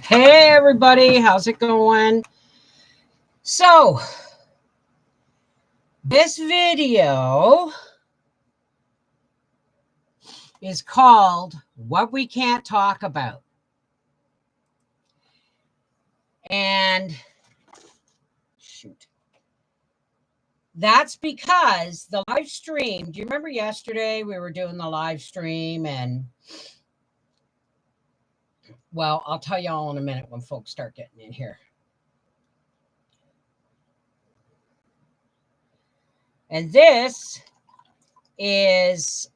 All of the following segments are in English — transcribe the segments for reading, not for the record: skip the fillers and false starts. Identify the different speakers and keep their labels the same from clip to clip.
Speaker 1: Hey everybody, how's it going? So, this video is called What We Can't Talk About. And shoot. That's because the live stream, do you remember yesterday we were doing the live stream? And well, I'll tell you all in a minute when folks start getting in here. And this is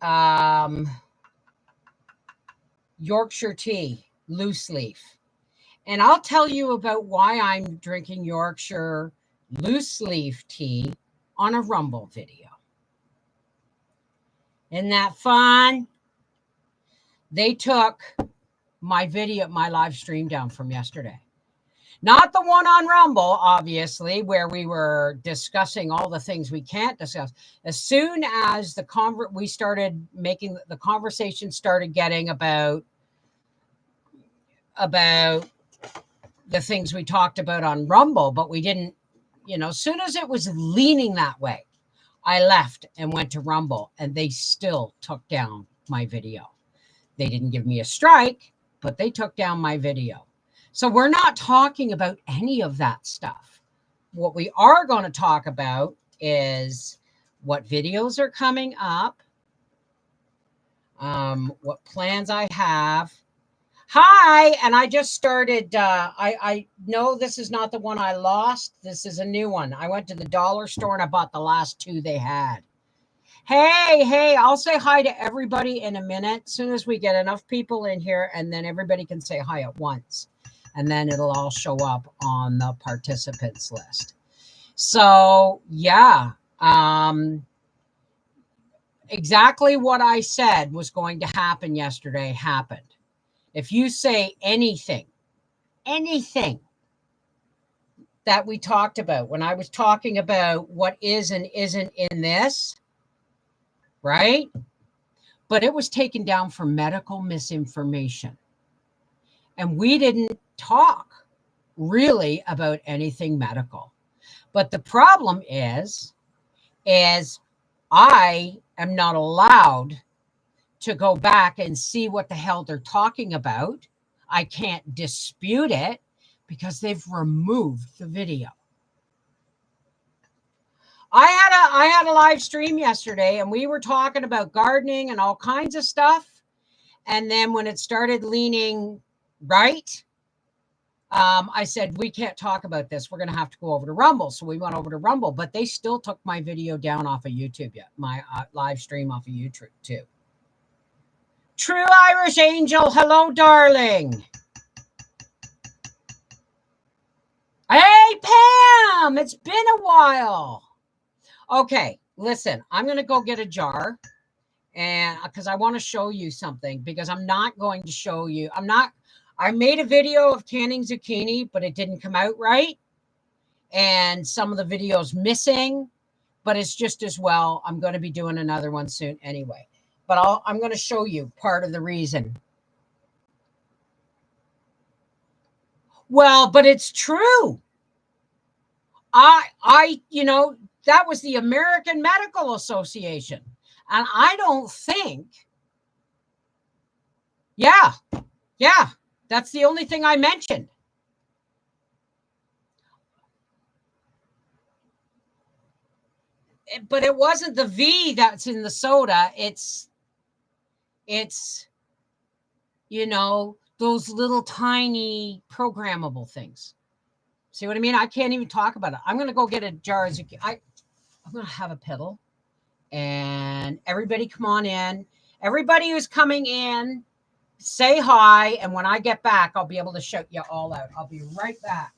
Speaker 1: Yorkshire tea, loose leaf. And I'll tell you about why I'm drinking Yorkshire loose leaf tea on a Rumble video. Isn't that fun? They took my video, my live stream down from yesterday. Not the one on Rumble, obviously, where we were discussing all the things we can't discuss. As soon as we started making the conversation started getting about the things we talked about on Rumble, but we didn't, as soon as it was leaning that way, I left and went to Rumble, and they still took down my video. They didn't give me a strike, but they took down my video. So we're not talking about any of that stuff. What we are going to talk about is what videos are coming up, what plans I have. Hi, and I just started, I know this is not the one I lost. This is a new one. I went to the dollar store and I bought the last two they had. Hey, I'll say hi to everybody in a minute, as soon as we get enough people in here, and then everybody can say hi at once. And then it'll all show up on the participants list. So, yeah, exactly what I said was going to happen yesterday happened. If you say anything that we talked about, when I was talking about what is and isn't in this, right? But it was taken down for medical misinformation. And we didn't talk really about anything medical. But the problem is I am not allowed to go back and see what the hell they're talking about. I can't dispute it because they've removed the video. I had a live stream yesterday, and we were talking about gardening and all kinds of stuff. And then when it started leaning right, I said, we can't talk about this. We're going to have to go over to Rumble. So we went over to Rumble, but they still took my video down off of YouTube yet. My live stream off of YouTube too. True Irish Angel. Hello, darling. Hey, Pam. It's been a while. Okay, listen, I'm going to go get a jar, and because I want to show you something, because I'm not going to show you. I made a video of canning zucchini, but it didn't come out right. And some of the videos missing, but it's just as well. I'm going to be doing another one soon anyway. But I'm going to show you part of the reason. Well, but it's true. That was the American Medical Association. And I don't think, yeah, that's the only thing I mentioned. But it wasn't the V that's in the soda. It's those little tiny programmable things. See what I mean? I can't even talk about it. I'm going to go get a jar of zucchini. I'm going to have a piddle. And everybody come on in. Everybody who's coming in, say hi. And when I get back, I'll be able to shout you all out. I'll be right back.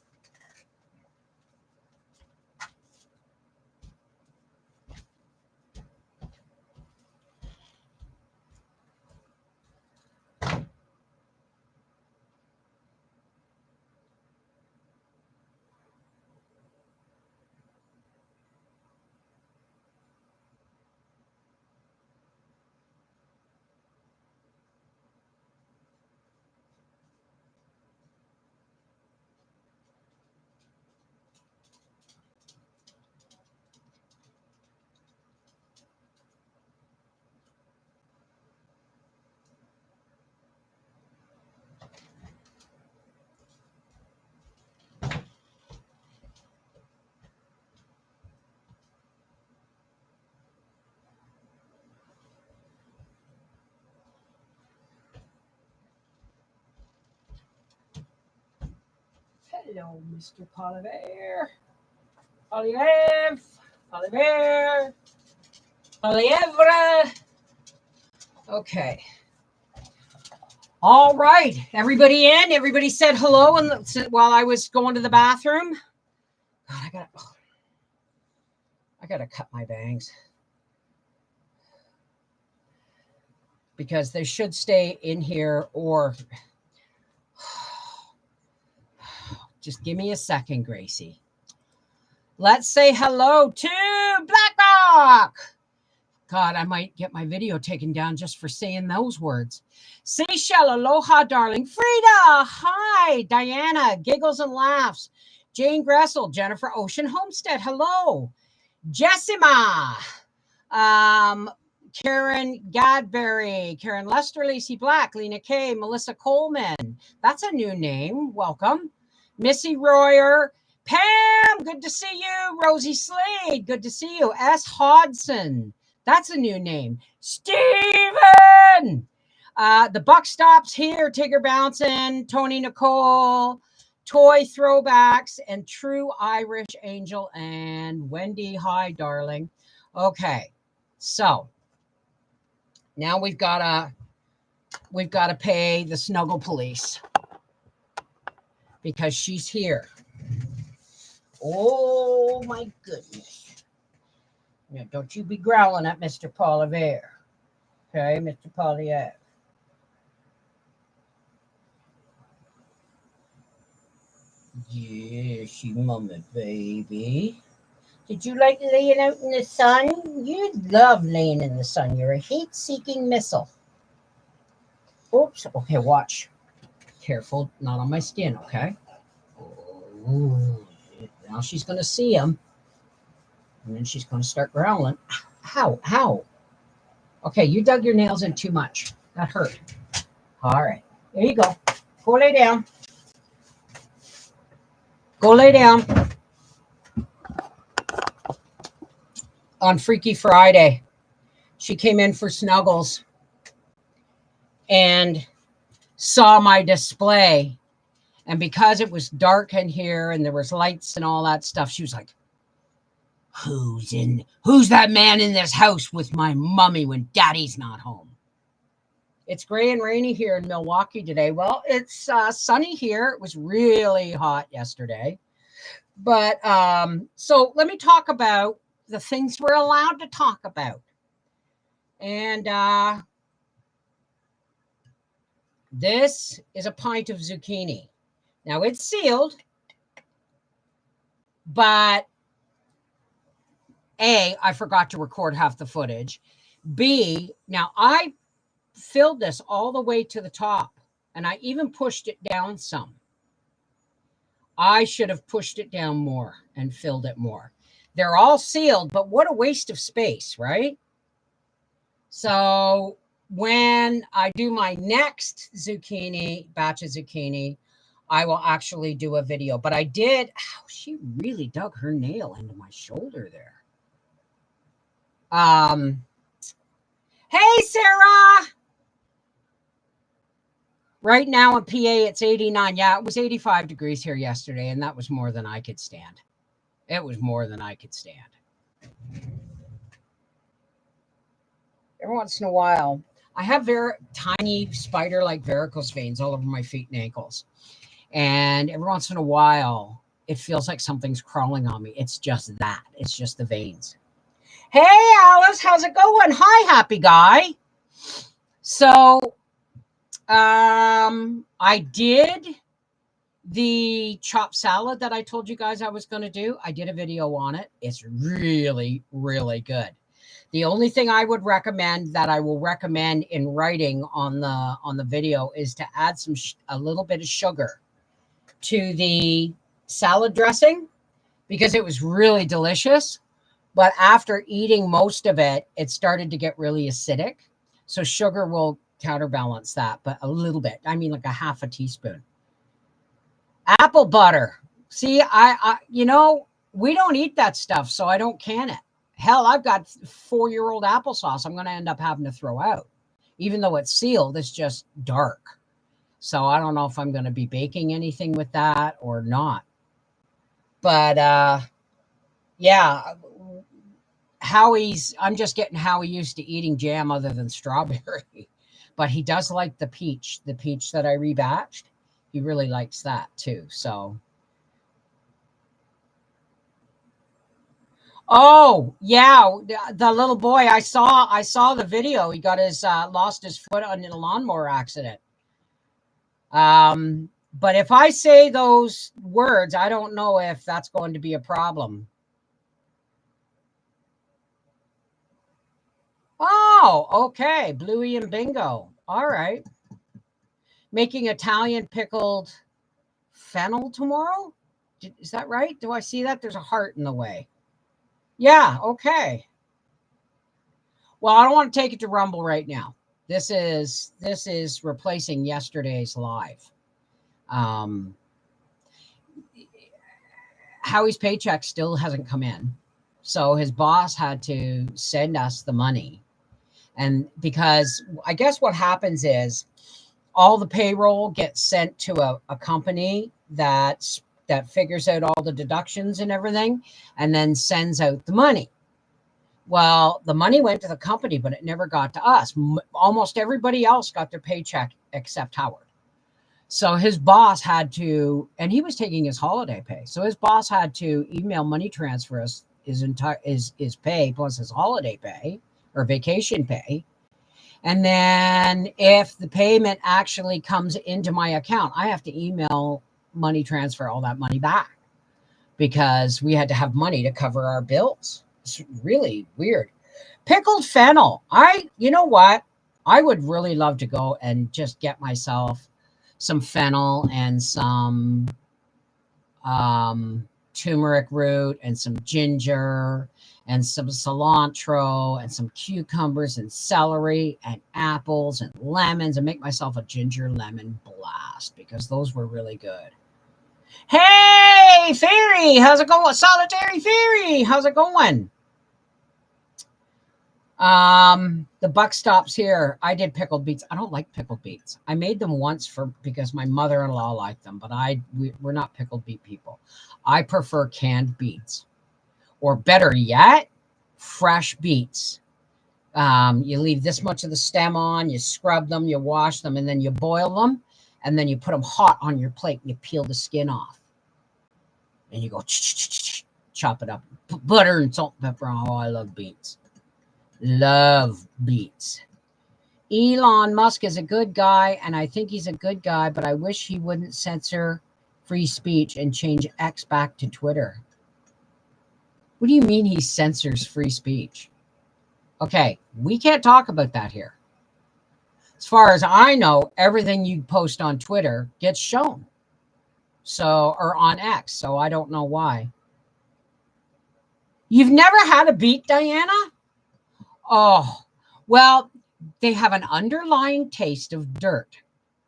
Speaker 1: Hello, Mr. Poilievre. Poilievre. Poilievre. Poilievre. Okay. All right. Everybody in? Everybody said hello while I was going to the bathroom? God, I gotta cut my bangs. Because they should stay in here or just give me a second, Gracie. Let's say hello to Blackrock. God, I might get my video taken down just for saying those words. Seychelle, aloha, darling. Frida, hi. Diana, giggles and laughs. Jane Gressel, Jennifer Ocean Homestead, hello. Jessima, Karen Gadberry, Karen Lester, Lacey Black, Lena Kay, Melissa Coleman. That's a new name. Welcome. Missy Royer, Pam, good to see you. Rosie Slade, good to see you. S. Hodson, that's a new name. Steven, the buck stops here. Tigger Bouncing, Tony Nicole, Toy Throwbacks, and True Irish Angel, and Wendy, hi, darling. Okay, so now we've got to pay the Snuggle Police because she's here. Oh my goodness! Now, don't you be growling at Mr. Poilievre, okay, Mr. Poilievre. Yes, you mama, baby. Did you like laying out in the sun? You love laying in the sun. You're a heat-seeking missile. Oops. Okay, watch. Careful, not on my skin, okay? Oh, now she's going to see him. And then she's going to start growling. Ow, ow. Okay, you dug your nails in too much. That hurt. All right. There you go. Go lay down. Go lay down. On Freaky Friday, she came in for snuggles and saw my display. And because it was dark in here and there was lights and all that stuff, she was like, who's that man in this house with my mummy when daddy's not home? It's gray and rainy here in Milwaukee today. Well, it's sunny here. It was really hot yesterday. But so let me talk about the things we're allowed to talk about. And this is a pint of zucchini. Now it's sealed, but A, I forgot to record half the footage. B, now I filled this all the way to the top and I even pushed it down some. I should have pushed it down more and filled it more. They're all sealed, but what a waste of space, right? So when I do my next batch of zucchini, I will actually do a video. But I did, she really dug her nail into my shoulder there. Hey, Sarah. Right now in PA, it's 89. Yeah, it was 85 degrees here yesterday, and that was more than I could stand. It was more than I could stand. Every once in a while, I have very tiny spider-like varicose veins all over my feet and ankles. And every once in a while, it feels like something's crawling on me. It's just that. It's just the veins. Hey, Alice, how's it going? Hi, happy guy. So, I did the chopped salad that I told you guys I was going to do. I did a video on it. It's really, really good. The only thing I would recommend that I will recommend in writing on the video is to add a little bit of sugar to the salad dressing because it was really delicious. But after eating most of it, it started to get really acidic. So sugar will counterbalance that, but a little bit. I mean, like a half a teaspoon. Apple butter. See, I we don't eat that stuff, so I don't can it. Hell, I've got 4-year-old applesauce I'm going to end up having to throw out. Even though it's sealed, it's just dark. So I don't know if I'm going to be baking anything with that or not. But yeah, I'm just getting Howie used to eating jam other than strawberry. But he does like the peach that I rebatched. He really likes that too. So, oh yeah, the little boy, I saw the video. He got his lost his foot on a lawnmower accident. But if I say those words, I don't know if that's going to be a problem. Oh, okay. Bluey and Bingo. All right. Making Italian pickled fennel tomorrow? Is that right? Do I see that? There's a heart in the way. Yeah, okay. Well, I don't want to take it to Rumble right now. This is replacing yesterday's live. Howie's paycheck still hasn't come in. So his boss had to send us the money. And because I guess what happens is all the payroll gets sent to a company that figures out all the deductions and everything and then sends out the money. Well, the money went to the company, but it never got to us. Almost everybody else got their paycheck except Howard. So his boss had to, and he was taking his holiday pay. So his boss had to email money transfer us his pay plus his holiday pay or vacation pay. And then if the payment actually comes into my account, I have to email money transfer all that money back because we had to have money to cover our bills. It's really weird. Pickled fennel. You know what? I would really love to go and just get myself some fennel and some turmeric root and some ginger and some cilantro and some cucumbers and celery and apples and lemons and make myself a ginger lemon blast because those were really good. Hey, Fairy, how's it going? Solitary Fairy, how's it going? The buck stops here. I did pickled beets. I don't like pickled beets. I made them once because my mother-in-law liked them, but we're not pickled beet people. I prefer canned beets, or better yet, fresh beets. You leave this much of the stem on, you scrub them, you wash them, and then you boil them, and then you put them hot on your plate and you peel the skin off. And you go chop it up. Butter and salt and pepper. Oh, I love beets. Love beets. Elon Musk is a good guy, and I think he's a good guy, but I wish he wouldn't censor free speech and change X back to Twitter. What do you mean he censors free speech? Okay, we can't talk about that here. As far as I know, everything you post on Twitter gets shown. So, or on X, so I don't know why. You've never had a beet, Diana? Oh, well, they have an underlying taste of dirt.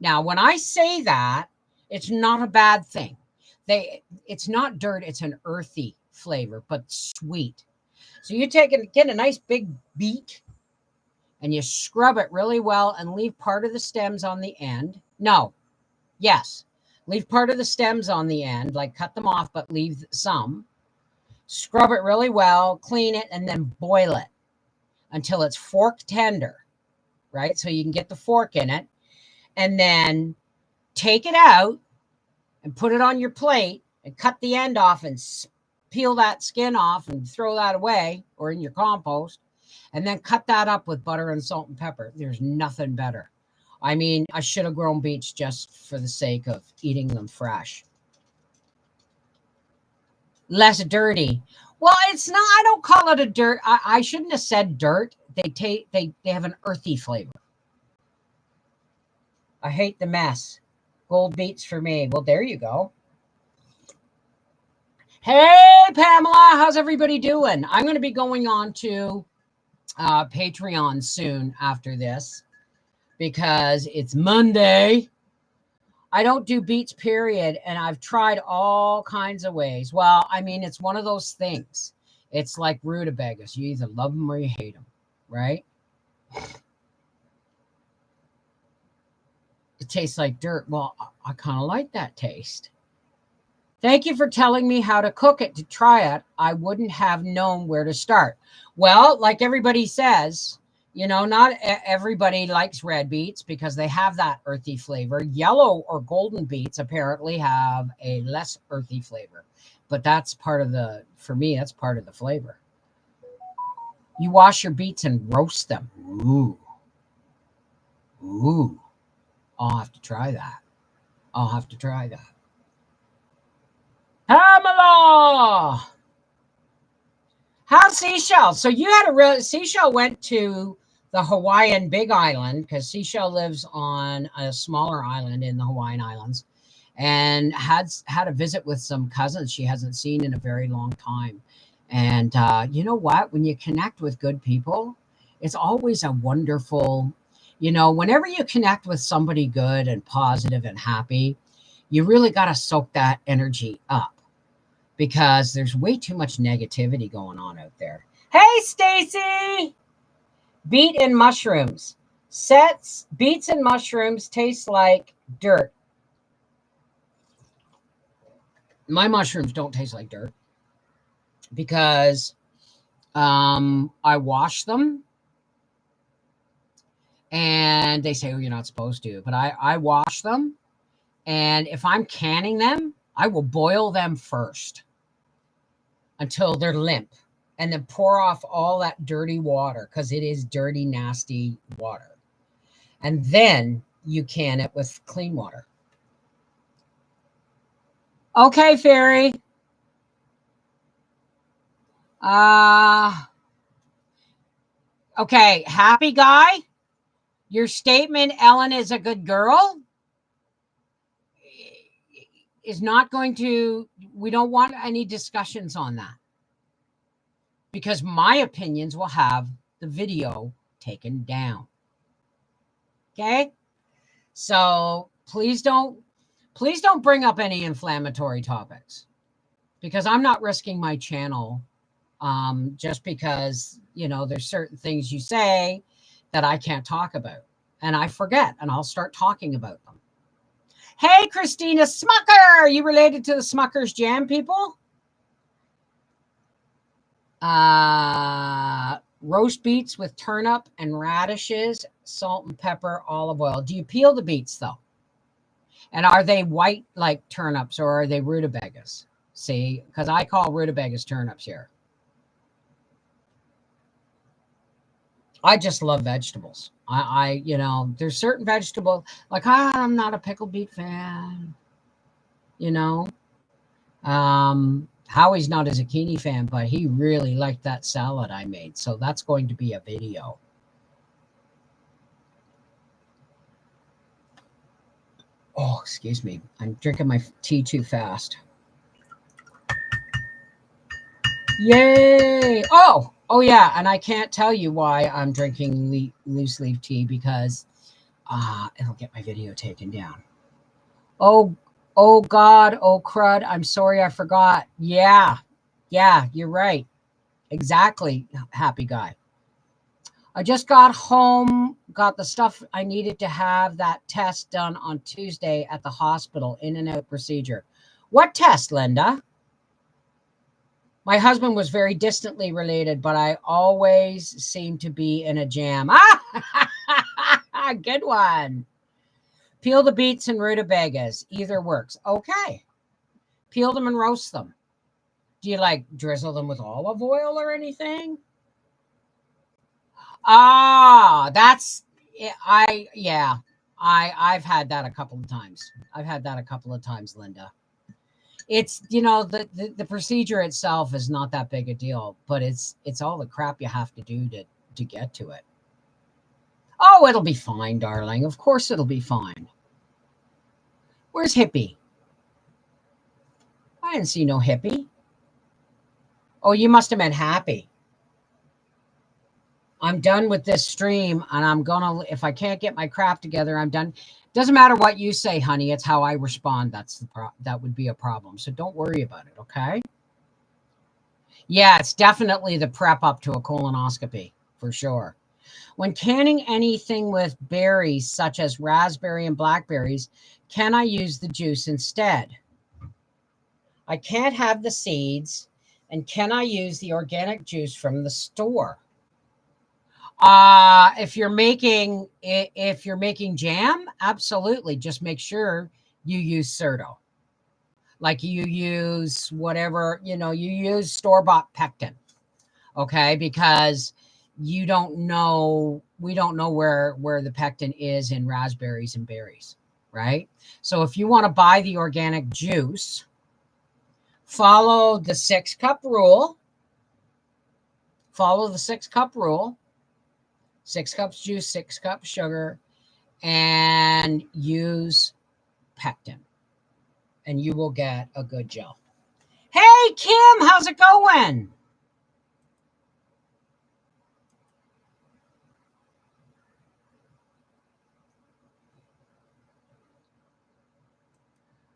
Speaker 1: Now, when I say that, it's not a bad thing. It's not dirt, it's an earthy flavor, but sweet. So you get a nice big beet and you scrub it really well and leave part of the stems on the end. Leave part of the stems on the end, like cut them off, but leave some. Scrub it really well, clean it, and then boil it until it's fork tender, right? So you can get the fork in it. And then take it out and put it on your plate and cut the end off and peel that skin off and throw that away or in your compost. And then cut that up with butter and salt and pepper. There's nothing better. I mean, I should have grown beets just for the sake of eating them fresh. Less dirty. Well, it's not. I don't call it a dirt. I shouldn't have said dirt. They have an earthy flavor. I hate the mess. Gold beets for me. Well, there you go. Hey, Pamela, how's everybody doing? I'm going to be going on to Patreon soon after this because it's Monday. I don't do beets, period. And I've tried all kinds of ways. Well, I mean, it's one of those things. It's like rutabagas. You either love them or you hate them, right? It tastes like dirt. Well, I kind of like that taste. Thank you for telling me how to cook it to try it. I wouldn't have known where to start. Well, like everybody says, not everybody likes red beets because they have that earthy flavor. Yellow or golden beets apparently have a less earthy flavor. But that's part of for me, that's part of the flavor. You wash your beets and roast them. Ooh. Ooh. I'll have to try that. Pamela! How's Seashell? So you had Seashell went to the Hawaiian Big Island because Seashell lives on a smaller island in the Hawaiian Islands and had a visit with some cousins she hasn't seen in a very long time. And you know what? When you connect with good people, it's always a wonderful, whenever you connect with somebody good and positive and happy, you really got to soak that energy up because there's way too much negativity going on out there. Hey, Stacy! Beet and mushrooms. Beets and mushrooms taste like dirt. My mushrooms don't taste like dirt because I wash them and they say, oh, you're not supposed to, but I wash them. And if I'm canning them, I will boil them first until they're limp and then pour off all that dirty water because it is dirty, nasty water. And then you can it with clean water. Okay, Fairy. Okay, happy guy. Your statement, Ellen is a good girl, is not going to, we don't want any discussions on that because my opinions will have the video taken down. Okay? So please don't bring up any inflammatory topics because I'm not risking my channel just because, there's certain things you say that I can't talk about and I forget and I'll start talking about them. Hey, Christina Smucker, are you related to the Smucker's Jam people? Roast beets with turnip and radishes, salt and pepper, olive oil. Do you peel the beets though? And are they white like turnips or are they rutabagas? See, because I call rutabagas turnips here. I just love vegetables. There's certain vegetables, like I'm not a pickled beet fan, Howie's not a zucchini fan, but he really liked that salad I made. So that's going to be a video. Oh, excuse me. I'm drinking my tea too fast. Yay. Oh yeah. And I can't tell you why I'm drinking loose leaf tea because it'll get my video taken down. Oh God. Oh crud. I'm sorry. I forgot. Yeah, you're right. Exactly. Happy guy. I just got home, got the stuff I needed to have that test done on Tuesday at the hospital, in and out procedure. What test, Linda? My husband was very distantly related, but I always seem to be in a jam. Good one. Peel the beets and rutabagas. Either works. Okay. Peel them and roast them. Do you drizzle them with olive oil or anything? I've had that a couple of times. Linda. It's, the procedure itself is not that big a deal, but it's all the crap you have to do to get to it. Oh, it'll be fine, darling. Of course it'll be fine. Where's Hippie? I didn't see no Hippie. Oh, you must have meant Happy. I'm done with this stream and if I can't get my crap together, I'm done. Doesn't matter what you say, honey. It's how I respond. That would be a problem. So don't worry about it. Okay. Yeah, it's definitely the prep up to a colonoscopy for sure. When canning anything with berries, such as raspberry and blackberries, can I use the juice instead? I can't have the seeds. And can I use the organic juice from the store? If you're making jam, absolutely. Just make sure you use Certo. Like you use whatever, you use store-bought pectin. Okay, because we don't know where the pectin is in raspberries and berries, right? So if you want to buy the organic juice, follow the 6-cup rule. Follow the 6-cup rule. 6 cups juice, 6 cups sugar, and use pectin, and you will get a good gel. Hey, Kim, how's it going?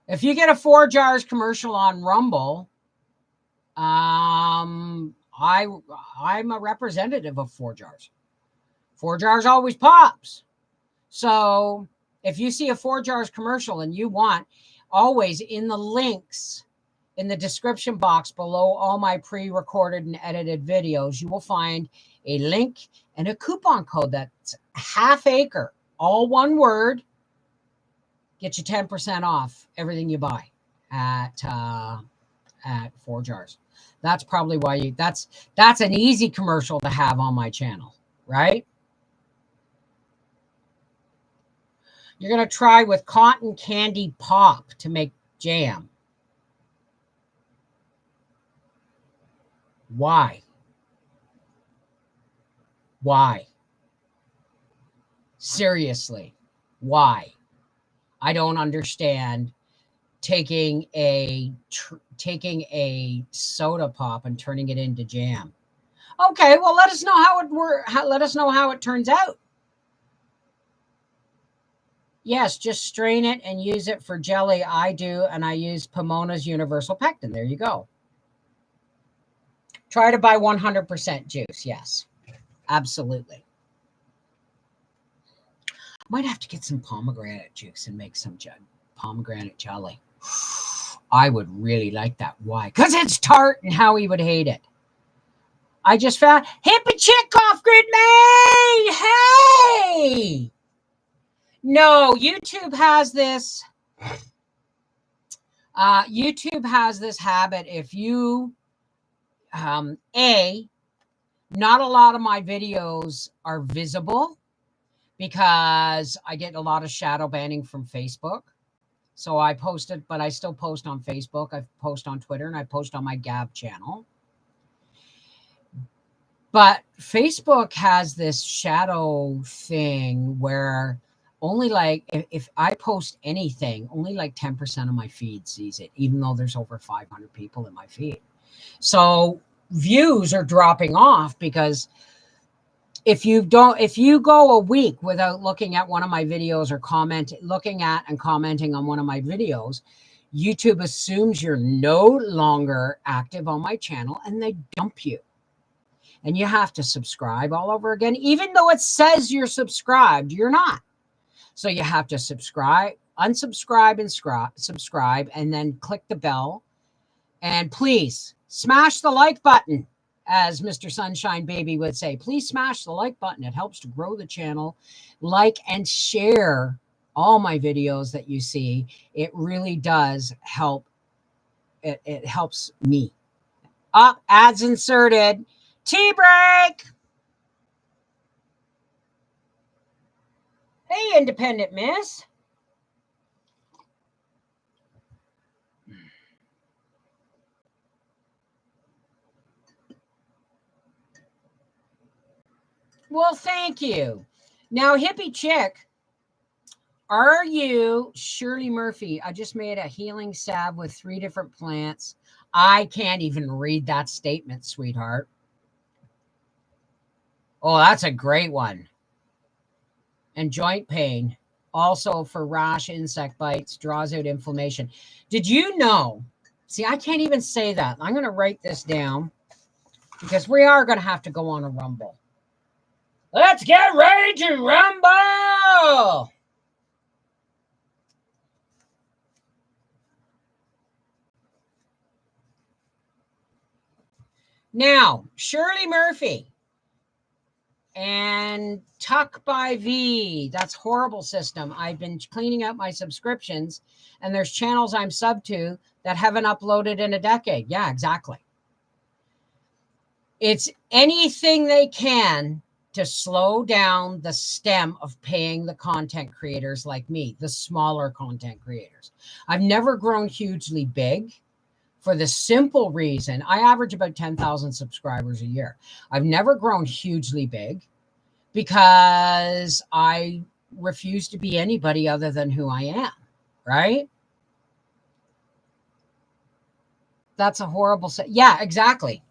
Speaker 1: If you get a 4 jars commercial on Rumble, I'm a representative of 4 jars. 4 jars always pops. So if you see a 4 jars commercial and you want, always in the links in the description box below all my pre-recorded and edited videos, you will find a link and a coupon code that's half acre, all one word. Get you 10% off everything you buy at 4 jars. That's probably why that's an easy commercial to have on my channel, right? You're going to try with cotton candy pop to make jam. Why? Why? Seriously, why? I don't understand taking a soda pop and turning it into jam. Okay, well, let us know how it works. Let us know how it turns out. Yes, just strain it and use it for jelly. I do, and I use Pomona's Universal Pectin. There you go. Try to buy 100% juice. Yes, absolutely. Might have to get some pomegranate juice and make some pomegranate jelly. I would really like that. Why? Because it's tart, and Howie would hate it. I just found Hippie Chick off Grid Main. Hey! No, YouTube has this. YouTube has this habit. If you, not a lot of my videos are visible because I get a lot of shadow banning from Facebook. So I posted, but I still post on Facebook. I post on Twitter, and I post on my Gab channel. But Facebook has this shadow thing where only like, if I post anything, only like 10% of my feed sees it, even though there's over 500 people in my feed. So views are dropping off because if you go a week without looking at one of my videos or looking at and commenting on one of my videos, YouTube assumes you're no longer active on my channel and they dump you. And you have to subscribe all over again. Even though it says you're subscribed, you're not. So you have to subscribe, unsubscribe, and subscribe, and then click the bell. And please smash the like button, as Mr. Sunshine Baby would say. Please smash the like button. It helps to grow the channel. Like and share all my videos that you see. It really does help. It helps me. Ads inserted. Tea break. Hey, independent miss. Well, thank you. Now, Hippie Chick, are you Shirley Murphy? I just made a healing salve with 3 different plants. I can't even read that statement, sweetheart. Oh, that's a great one. And joint pain, also for rash, insect bites, draws out inflammation. Did you know? See, I can't even say that. I'm going to write this down because we are going to have to go on a Rumble. Let's get ready to rumble. Now, Shirley Murphy and Tuck by V. That's horrible system. I've been cleaning up my subscriptions, and there's channels I'm sub to that haven't uploaded in a decade. Yeah, exactly. It's anything they can to slow down the stem of paying the content creators like me, the smaller content creators. I've never grown hugely big for the simple reason I average about 10,000 subscribers a year. I've never grown hugely big because I refuse to be anybody other than who I am, right? That's a horrible yeah, exactly.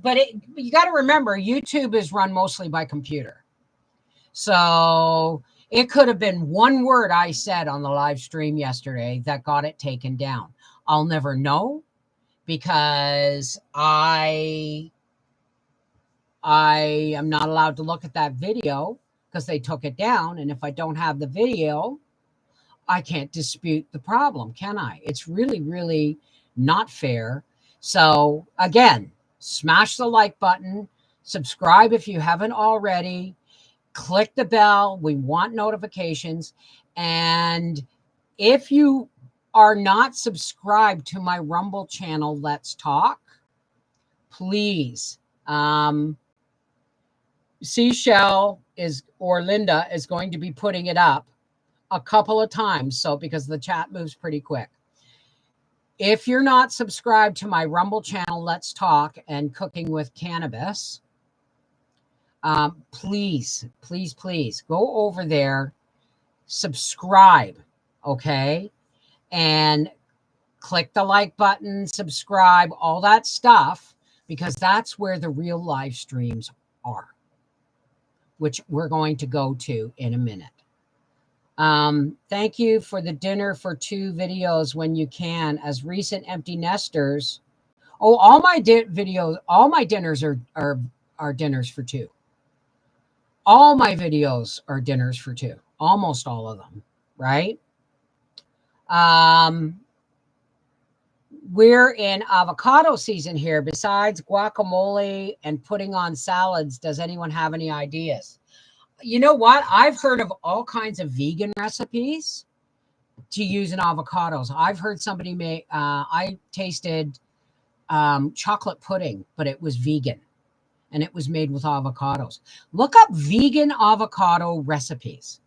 Speaker 1: But you got to remember, YouTube is run mostly by computer. So it could have been one word I said on the live stream yesterday that got it taken down. I'll never know because I am not allowed to look at that video because they took it down. And if I don't have the video, I can't dispute the problem, can I? It's really, really not fair. So again, smash the like button, subscribe if you haven't already, click the bell. We want notifications. And if you are not subscribed to my Rumble channel, Let's Talk, please. Seashell or Linda is going to be putting it up a couple of times. So because the chat moves pretty quick. If you're not subscribed to my Rumble channel, Let's Talk and Cooking with Cannabis, please, please, please go over there, subscribe, okay? And click the like button, subscribe, all that stuff, because that's where the real live streams are, which we're going to go to in a minute. Thank you for the dinner for two videos when you can. As recent empty nesters, all my videos, all my dinners are dinners for two. All my videos are dinners for two, almost all of them, right? We're in avocado season here. Besides guacamole and putting on salads, does anyone have any ideas? You know what? I've heard of all kinds of vegan recipes to use in avocados. I've heard somebody make, I tasted chocolate pudding, but it was vegan and it was made with avocados. Look up vegan avocado recipes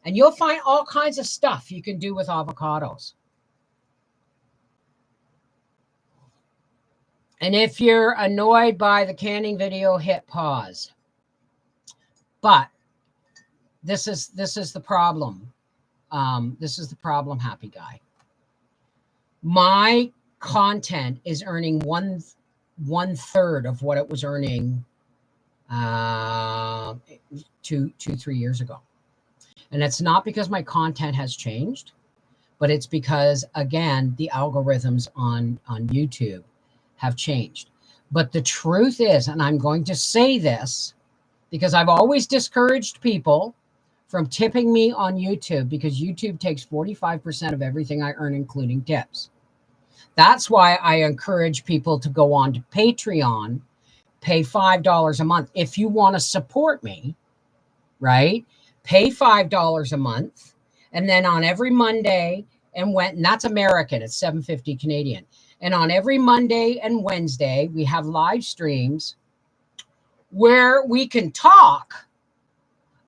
Speaker 1: and you'll find all kinds of stuff you can do with avocados. And if you're annoyed by the canning video, hit pause. But this is the problem. This is the problem, happy guy. My content is earning one third of what it was earning 3 years ago. And it's not because my content has changed, but it's because, again, the algorithms on YouTube have changed. But the truth is, and I'm going to say this because I've always discouraged people from tipping me on YouTube, because YouTube takes 45% of everything I earn, including tips. That's why I encourage people to go on to Patreon, pay $5 a month. If you want to support me, right? Pay $5 a month. And then on every Monday and that's American, it's $7.50 Canadian. And on every Monday and Wednesday, we have live streams where we can talk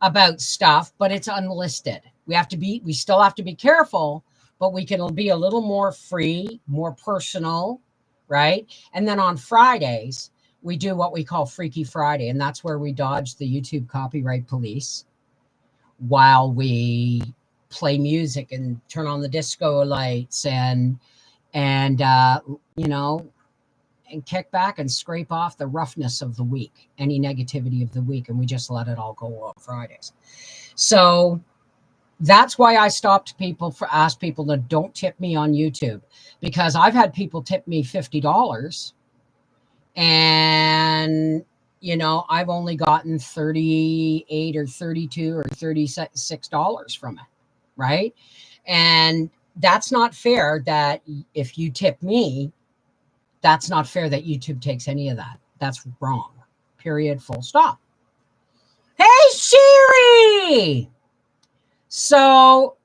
Speaker 1: about stuff, but it's unlisted. We still have to be careful, but we can be a little more free, more personal, right? And then on Fridays, we do what we call Freaky Friday, and that's where we dodge the YouTube copyright police while we play music and turn on the disco lights and you know, and kick back and scrape off the roughness of the week, any negativity of the week, and we just let it all go on Fridays. So that's why I asked people to don't tip me on YouTube, because I've had people tip me $50 and you know, I've only gotten 38 or 32 or $36 from it, right? And that's not fair that if you tip me, that's not fair that YouTube takes any of that. That's wrong. Period. Full stop. Hey, Sherry! So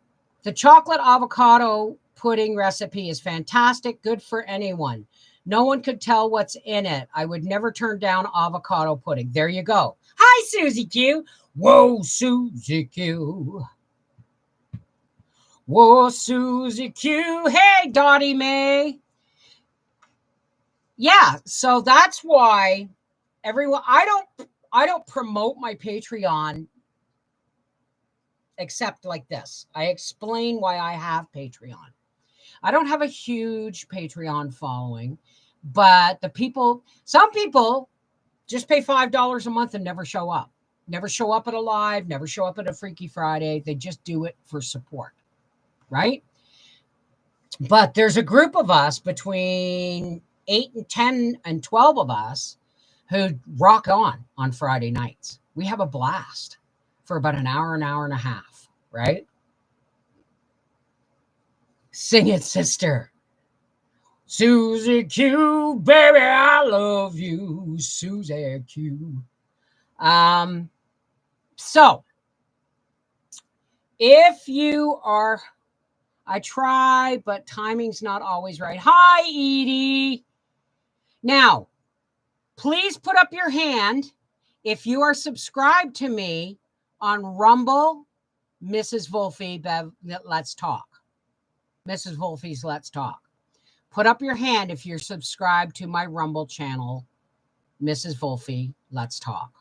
Speaker 1: the chocolate avocado pudding recipe is fantastic. Good for anyone. No one could tell what's in it. I would never turn down avocado pudding. There you go. Hi, Susie Q. Whoa, Susie Q. Whoa, Susie Q. Hey, Dottie Mae. Yeah, so that's why everyone, I don't promote my Patreon except like this. I explain why I have Patreon. I don't have a huge Patreon following, but some people just pay $5 a month and never show up. Never show up at a live, never show up at a Freaky Friday. They just do it for support, right? But there's a group of us between 8 and 10 and 12 of us who rock on Friday nights. We have a blast for about an hour and a half, right? Sing it, sister. Susie Q, baby, I love you, Susie Q. So if you are, I try, but timing's not always right. Hi, Edie. Now, please put up your hand if you are subscribed to me on Rumble, Mrs. Wolfie, Let's Talk. Mrs. Wolfie's Let's Talk. Put up your hand if you're subscribed to my Rumble channel, Mrs. Wolfie, Let's Talk.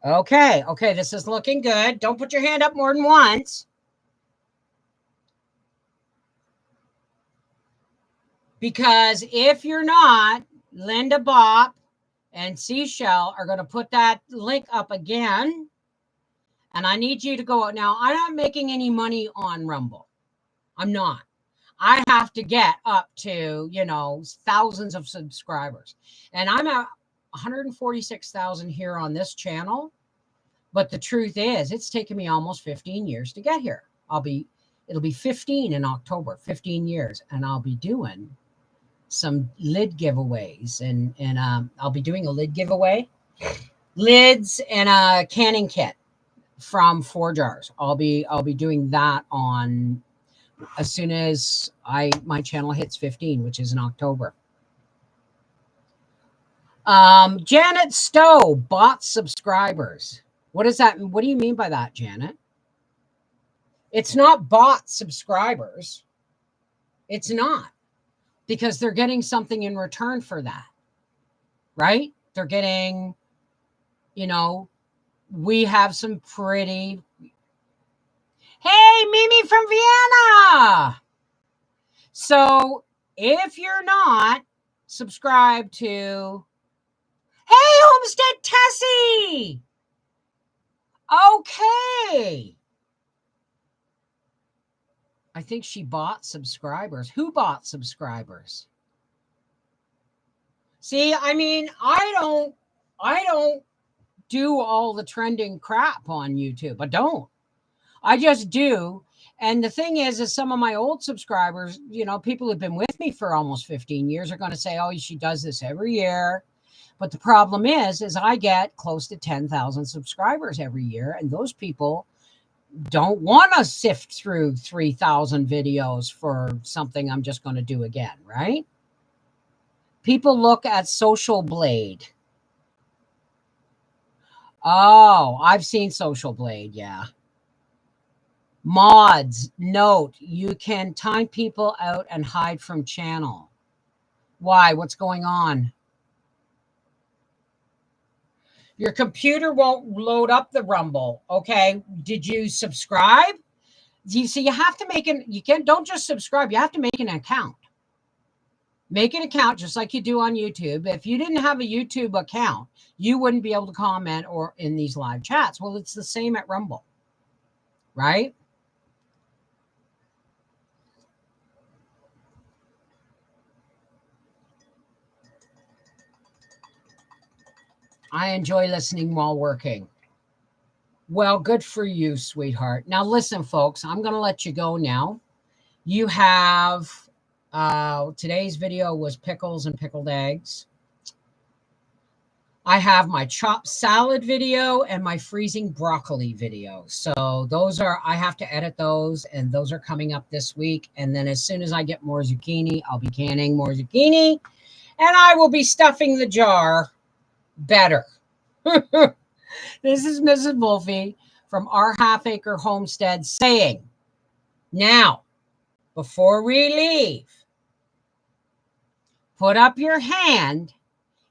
Speaker 1: Okay, this is looking good. Don't put your hand up more than once. Because if you're not, Linda Bop and Seashell are going to put that link up again. And I need you to go. Now, I'm not making any money on Rumble. I'm not. I have to get up to, you know, thousands of subscribers. And I'm at 146,000 here on this channel. But the truth is, it's taken me almost 15 years to get here. It'll be 15 in October, 15 years. And I'll be doing some lid giveaways. And I'll be doing a lid giveaway. Lids and a canning kit from 4 jars. I'll be doing that on as soon as my channel hits 15, which is in October. Janet Stowe, bot subscribers. What is that? What do you mean by that, Janet? It's not bot subscribers. It's not, because they're getting something in return for that, right? They're getting, you know, we have some pretty. Hey, Mimi from Vienna. So if you're not subscribed to, hey, Homestead Tessie. Okay. I think she bought subscribers. Who bought subscribers? See, I mean, I don't do all the trending crap on YouTube. I don't. I just do. And the thing is some of my old subscribers, you know, people who've been with me for almost 15 years are going to say, oh, she does this every year. But the problem is I get close to 10,000 subscribers every year. And those people don't want to sift through 3,000 videos for something I'm just going to do again, right? People look at Social Blade. Oh, I've seen Social Blade, yeah. Mods, note, you can time people out and hide from channel. Why? What's going on? Your computer won't load up the Rumble. Okay. Did you subscribe? You see, you have to don't just subscribe. You have to make an account. Make an account just like you do on YouTube. If you didn't have a YouTube account, you wouldn't be able to comment or in these live chats. Well, it's the same at Rumble, right? I enjoy listening while working. Well, good for you, sweetheart. Now, listen, folks, I'm going to let you go now. You have today's video was pickles and pickled eggs. I have my chopped salad video and my freezing broccoli video. So those are, I have to edit those, and those are coming up this week. And then as soon as I get more zucchini, I'll be canning more zucchini, and I will be stuffing the jar better. This is Mrs. Wolfie from our half-acre homestead saying, now, before we leave, put up your hand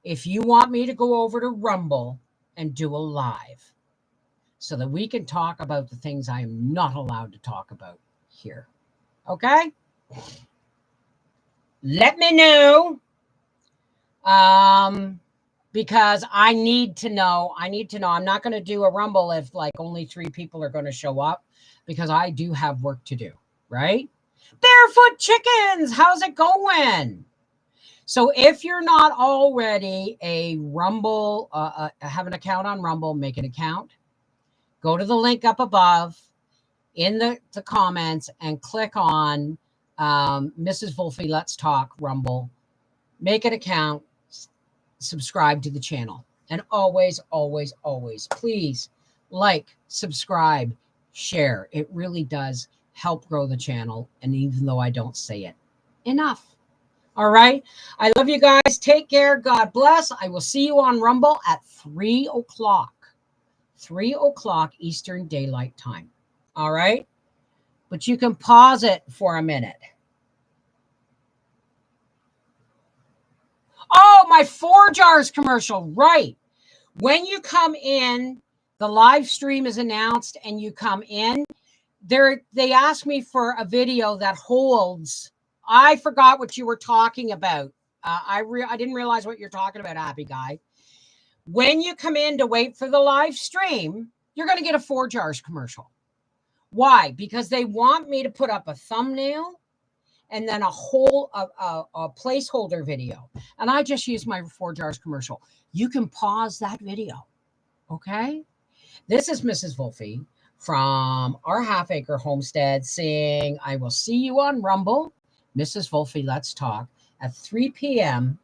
Speaker 1: if you want me to go over to Rumble and do a live so that we can talk about the things I am not allowed to talk about here. Okay? Let me know. Because I need to know. I'm not going to do a Rumble if like only 3 people are going to show up, because I do have work to do, right? Barefoot Chickens, how's it going? So if you're not already a Rumble, have an account on Rumble, make an account. Go to the link up above in the comments and click on Mrs. Wolfie Let's Talk Rumble. Make an account. Subscribe to the channel, and always, always, always, please like, subscribe, share. It really does help grow the channel, and even though I don't say it enough. All right, I love you guys. Take care. God bless. I will see you on Rumble at 3 o'clock 3 o'clock Eastern Daylight Time. All right, but you can pause it for a minute. Oh, my 4 jars commercial, right. When you come in, the live stream is announced and you come in, they ask me for a video that holds. I forgot what you were talking about. I didn't realize what you're talking about, Happy Guy. When you come in to wait for the live stream, you're going to get a 4 jars commercial. Why? Because they want me to put up a thumbnail and then a whole a placeholder video. And I just use my 4 jars commercial. You can pause that video. Okay? This is Mrs. Wolfie from our half-acre homestead saying, I will see you on Rumble, Mrs. Wolfie Let's Talk, at 3 p.m.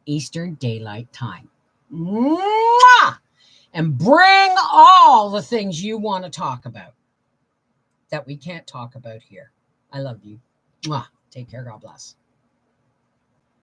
Speaker 1: Eastern Daylight Time. Mwah! And bring all the things you want to talk about that we can't talk about here. I love you. Mwah. Take care. God bless.